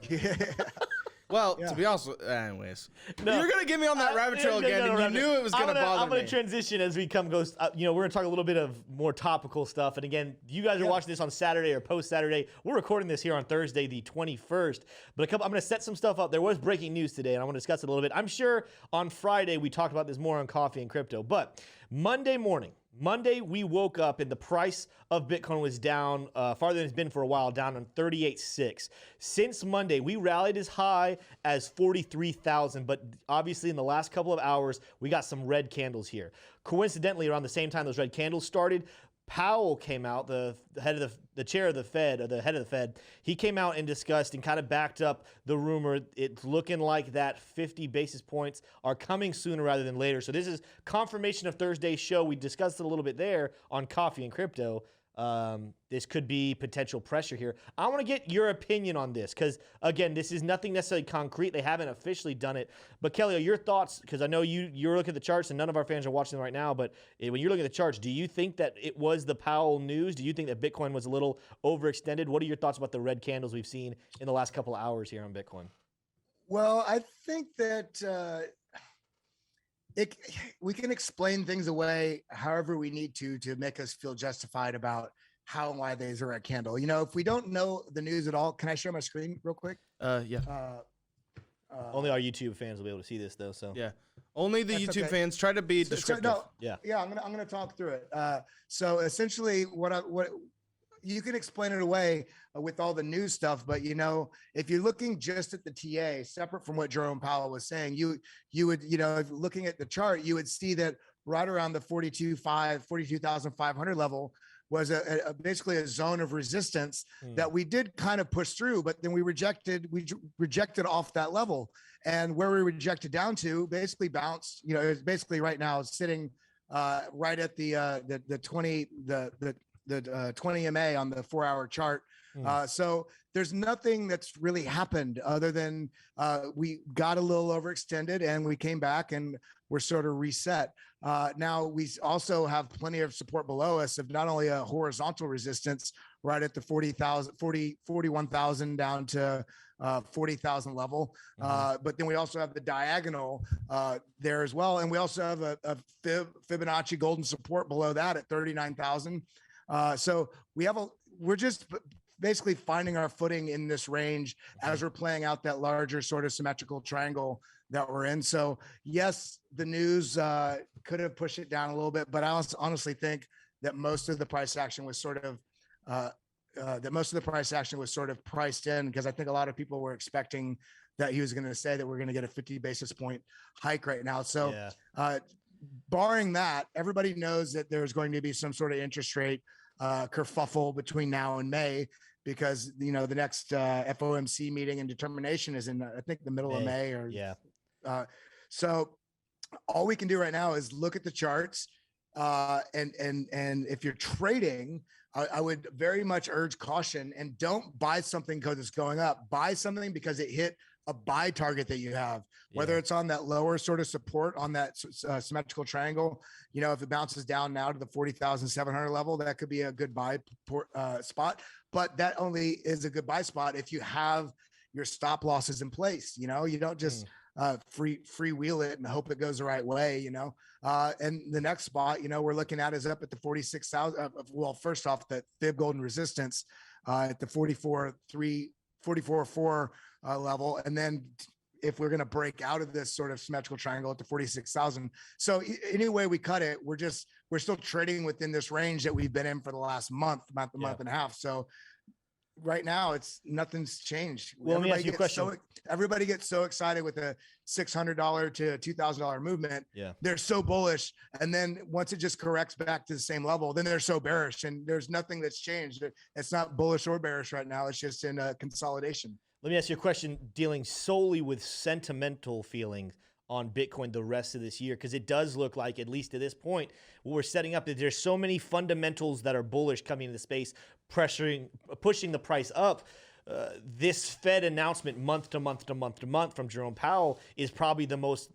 Yeah. Well, to be honest, anyways, you're gonna get me on that rabbit trail again, and you knew it was gonna bother me. I'm gonna transition as we goes. You know, we're gonna talk a little bit of more topical stuff. And again, you guys are watching this on Saturday or post Saturday. We're recording this here on Thursday, the 21st. But I'm gonna set some stuff up. There was breaking news today, and I want to discuss it a little bit. I'm sure on Friday we talked about this more on Coffee and Crypto, but Monday, we woke up and the price of Bitcoin was down farther than it's been for a while, down on 38.6. Since Monday, we rallied as high as 43,000, but obviously in the last couple of hours, we got some red candles here. Coincidentally, around the same time those red candles started, Powell came out, the head of the chair of the Fed, or the head of the Fed. He came out and discussed and kind of backed up the rumor. It's looking like that 50 basis points are coming sooner rather than later. So this is confirmation of Thursday's show. We discussed it a little bit there on Coffee and Crypto. This could be potential pressure here. I want to get your opinion on this because, again, this is nothing necessarily concrete. They haven't officially done it. But, Kelly, your thoughts, because I know you're looking at the charts and none of our fans are watching them right now, but when you're looking at the charts, do you think that it was the Powell news? Do you think that Bitcoin was a little overextended? What are your thoughts about the red candles we've seen in the last couple of hours here on Bitcoin? Well, I think that we can explain things away however we need to make us feel justified about how and why there's a red candle. You know, if we don't know the news at all, can I share my screen real quick? Yeah. Only our YouTube fans will be able to see this, though. So yeah, only the YouTube fans. Try to be descriptive. I'm gonna talk through it. So essentially, what you can explain it away with all the news stuff, but you know, if you're looking just at the TA, separate from what Jerome Powell was saying, you would, you know, if looking at the chart, you would see that right around the 42,500 level was basically a zone of resistance that we did kind of push through, but then we rejected off that level, and where we rejected down to basically bounced. You know, it's basically right now sitting right at the 20 MA on the 4-hour chart. So there's nothing that's really happened other than we got a little overextended and we came back and we're sort of reset. Now we also have plenty of support below us of not only a horizontal resistance right at the 41,000 down to 40,000 level. But then we also have the diagonal there as well. And we also have a Fibonacci golden support below that at 39,000. So we have we're just basically finding our footing in this range as we're playing out that larger sort of symmetrical triangle that we're in. So yes, the news could have pushed it down a little bit, but I honestly think that most of the price action was sort of priced in, because I think a lot of people were expecting that he was going to say that we're going to get a 50 basis point hike right now. So barring that, everybody knows that there's going to be some sort of interest rate kerfuffle between now and May, because the next FOMC meeting and determination is in I think the middle of May or so all we can do right now is look at the charts, and if you're trading, I would very much urge caution, and don't buy something because it's going up. Buy something because it hit a buy target that you have, whether it's on that lower sort of support on that symmetrical triangle. If it bounces down now to the 40,700 level, that could be a good buy spot. But that only is a good buy spot if you have your stop losses in place. You don't just free wheel it and hope it goes the right way. And the next spot, we're looking at is up at the 46,000. Well, first off, the fib golden resistance at the 44.4 level, and then if we're going to break out of this sort of symmetrical triangle at the 46,000. So anyway we cut it, we're still trading within this range that we've been in for the last month and a half. So right now nothing's changed. Well, let me ask you a question. Everybody gets so excited with a $600 to $2,000 movement. Yeah. They're so bullish. And then once it just corrects back to the same level, then they're so bearish, and there's nothing that's changed. It's not bullish or bearish right now. It's just in a consolidation. Let me ask you a question dealing solely with sentimental feelings on Bitcoin the rest of this year, because it does look like, at least to this point, what we're setting up, that there's so many fundamentals that are bullish coming into the space, pushing the price up. This Fed announcement month to month from Jerome Powell is probably the most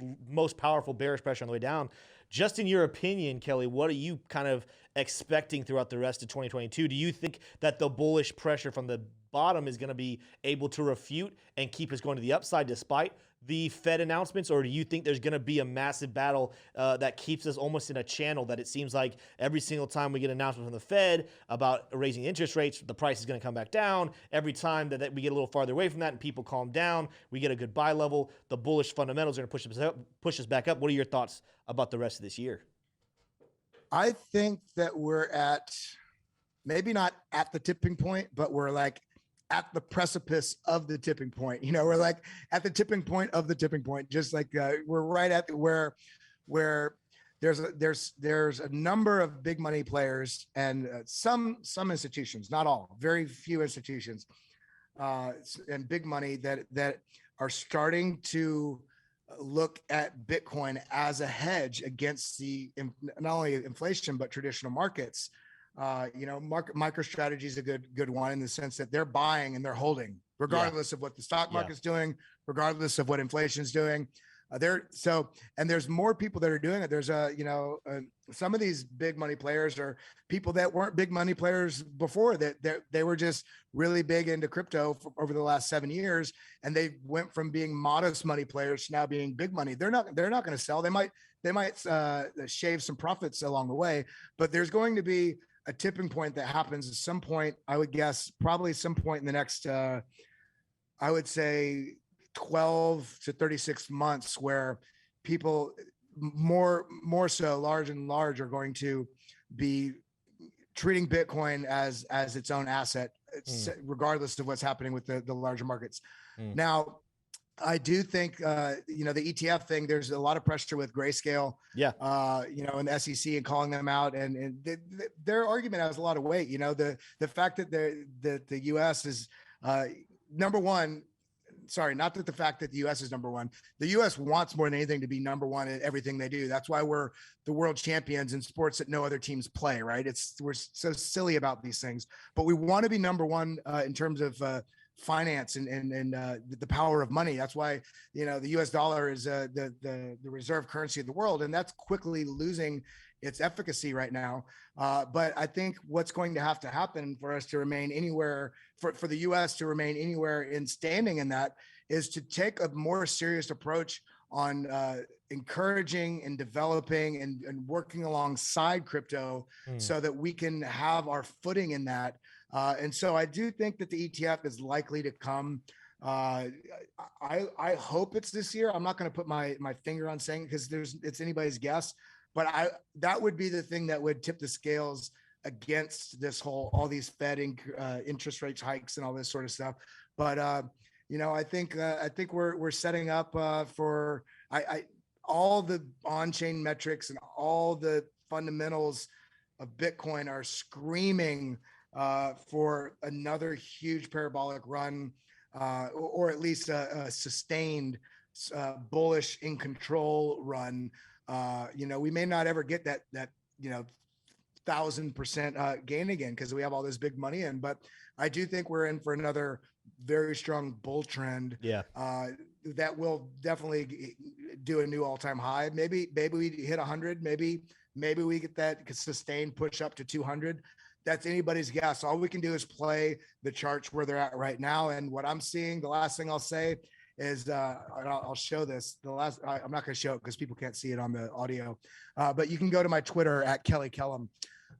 powerful bearish pressure on the way down. Just in your opinion, Kelly, what are you kind of expecting throughout the rest of 2022? Do you think that the bullish pressure from the bottom is going to be able to refute and keep us going to the upside despite the Fed announcements, or do you think there's going to be a massive battle that keeps us almost in a channel that it seems like every single time we get an announcement from the Fed about raising interest rates, the price is going to come back down? Every time that we get a little farther away from that and people calm down, we get a good buy level, the bullish fundamentals are going to push us back up. What are your thoughts about the rest of this year? I think that we're maybe not at the tipping point, but we're like at the precipice of the tipping point. We're like at the tipping point of the tipping point, just like we're right at where there's a number of big money players and some institutions, not all, very few institutions and big money that are starting to look at Bitcoin as a hedge against not only inflation, but traditional markets. MicroStrategy is a good one in the sense that they're buying and they're holding, regardless of what the stock market's doing, regardless of what inflation is doing. And there's more people that are doing it. There's some of these big money players are people that weren't big money players before, that they were just really big into crypto over the last 7 years, and they went from being modest money players to now being big money. They're not going to sell. They might shave some profits along the way, but there's going to be a tipping point that happens at some point. I would guess probably some point in the next, I would say 12 to 36 months, where people more so large and large are going to be treating Bitcoin as its own asset, regardless of what's happening with the larger markets. Now, I do think, the ETF thing, there's a lot of pressure with Grayscale, and the SEC and calling them out, and their argument has a lot of weight. The fact that the U.S. is number one. Sorry, not that the fact that the U.S. is number one. The U.S. wants more than anything to be number one in everything they do. That's why we're the world champions in sports that no other teams play, right? We're so silly about these things, but we want to be number one in terms of finance and the power of money. That's why the U.S. dollar is the reserve currency of the world, and that's quickly losing its efficacy right now. But I think what's going to have to happen for us to remain anywhere, for the U.S. to remain anywhere in standing in that, is to take a more serious approach on encouraging and developing and working alongside crypto so that we can have our footing in that. And so I do think that the ETF is likely to come. I hope it's this year. I'm not going to put my finger on saying because it's anybody's guess, but that would be the thing that would tip the scales against this all these Fed interest rates hikes and all this sort of stuff. But I think we're setting up for all the on-chain metrics and all the fundamentals of Bitcoin are screaming for another huge parabolic run, or at least a sustained bullish in control run. We may not ever get that 1,000% gain again because we have all this big money in, but I do think we're in for another very strong bull trend. Yeah. That will definitely do a new all-time high. Maybe we hit 100. Maybe we get that sustained push up to 200. That's anybody's guess. All we can do is play the charts where they're at right now. And what I'm seeing, the last thing I'll say is, I'll show this. I'm not going to show it because people can't see it on the audio, but you can go to my Twitter at Kelly Kellam,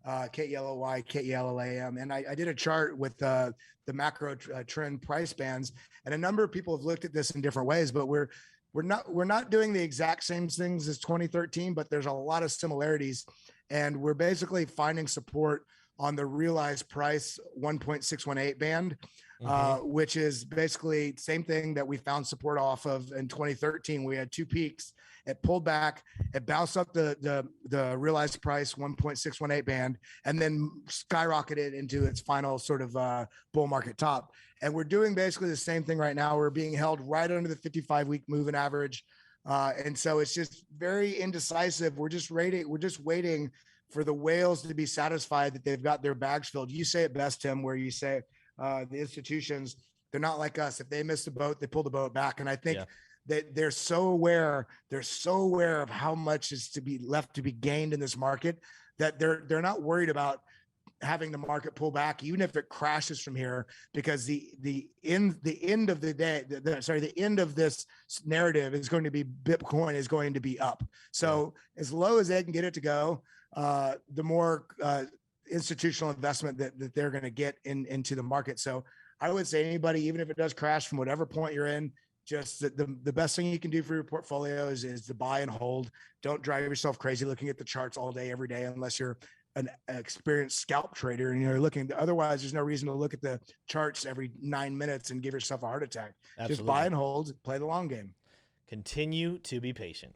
KELOYKELLAM. And I did a chart with the macro trend price bands, and a number of people have looked at this in different ways, but we're not doing the exact same things as 2013, but there's a lot of similarities, and we're basically finding support on the realized price 1.618 band, which is basically same thing that we found support off of in 2013. We had two peaks. It pulled back, it bounced up the realized price 1.618 band, and then skyrocketed into its final sort of bull market top. And we're doing basically the same thing right now. We're being held right under the 55-week moving average. And so it's just very indecisive. We're just waiting for the whales to be satisfied that they've got their bags filled. You say it best, Tim, where you say the institutions, they're not like us. If they miss the boat, they pull the boat back. And I think that they're so aware of how much is to be left to be gained in this market that they're not worried about having the market pull back, even if it crashes from here, because the end of the day, the end of this narrative is going to be Bitcoin is going to be up. So as low as they can get it to go, the more institutional investment that they're going to get into the market. So I would say anybody, even if it does crash from whatever point you're in, just the best thing you can do for your portfolio is to buy and hold. Don't drive yourself crazy looking at the charts all day, every day, unless you're an experienced scalp trader and you're looking. Otherwise, there's no reason to look at the charts every 9 minutes and give yourself a heart attack. Absolutely. Just buy and hold, play the long game. Continue to be patient.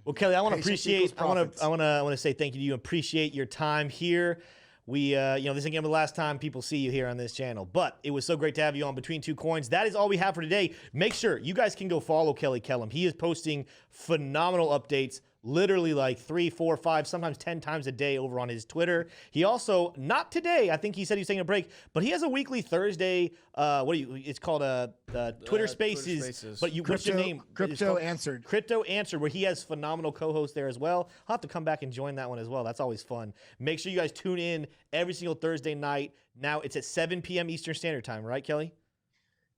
Well, Kelly, I want to say thank you to you. Appreciate your time here. We, this isn't gonna be the last time people see you here on this channel, but it was so great to have you on Between Two Coins. That is all we have for today. Make sure you guys can go follow Kelly Kellam. He is posting phenomenal updates, literally like 3, 4, 5, sometimes 10 times a day over on his Twitter. He also, not today, I think he said he's taking a break, but he has a weekly Thursday, it's called Twitter Spaces, but what's your name? Crypto Answered, where he has phenomenal co-hosts there as well. I'll have to come back and join that one as well. That's always fun. Make sure you guys tune in every single Thursday night. Now it's at 7 p.m. Eastern Standard Time, right, Kelly?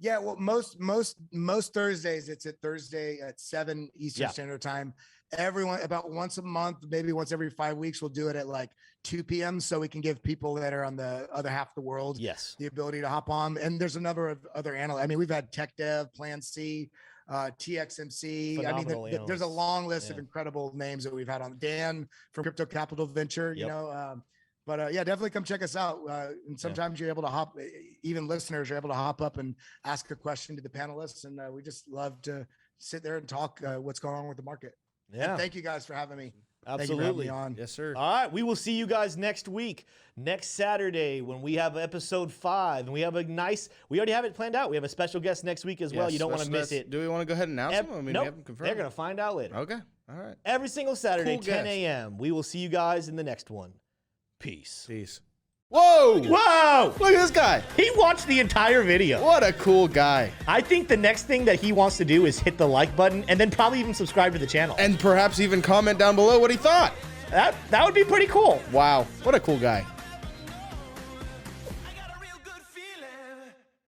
Yeah, well, most Thursdays, it's at Thursday at 7 Eastern Standard Time. Everyone, about once a month, maybe once every 5 weeks, we'll do it at like 2 p.m. so we can give people that are on the other half of the world the ability to hop on. And there's a number of other analysts. I mean, we've had Tech Dev, Plan C, TXMC. Phenomenal there's a long list of incredible names that we've had on. Dan from Crypto Capital Venture, But definitely come check us out. And sometimes you're able to even listeners are able to hop up and ask a question to the panelists. And we just love to sit there and talk what's going on with the market. Yeah. And thank you guys for having me. Absolutely. Thank you for having me on. Yes, sir. All right. We will see you guys next week, next Saturday, when we have episode 5. And we already have it planned out. We have a special guest next week as well. You don't want to miss it. Do we want to go ahead and announce them? I mean, nope. we haven't confirmed. They're going to find out later. Okay. All right. Every single Saturday, 10 a.m. We will see you guys in the next one. Peace. Whoa! Whoa! Look at this guy. He watched the entire video. What a cool guy. I think the next thing that he wants to do is hit the like button and then probably even subscribe to the channel. And perhaps even comment down below what he thought. That would be pretty cool. Wow. What a cool guy.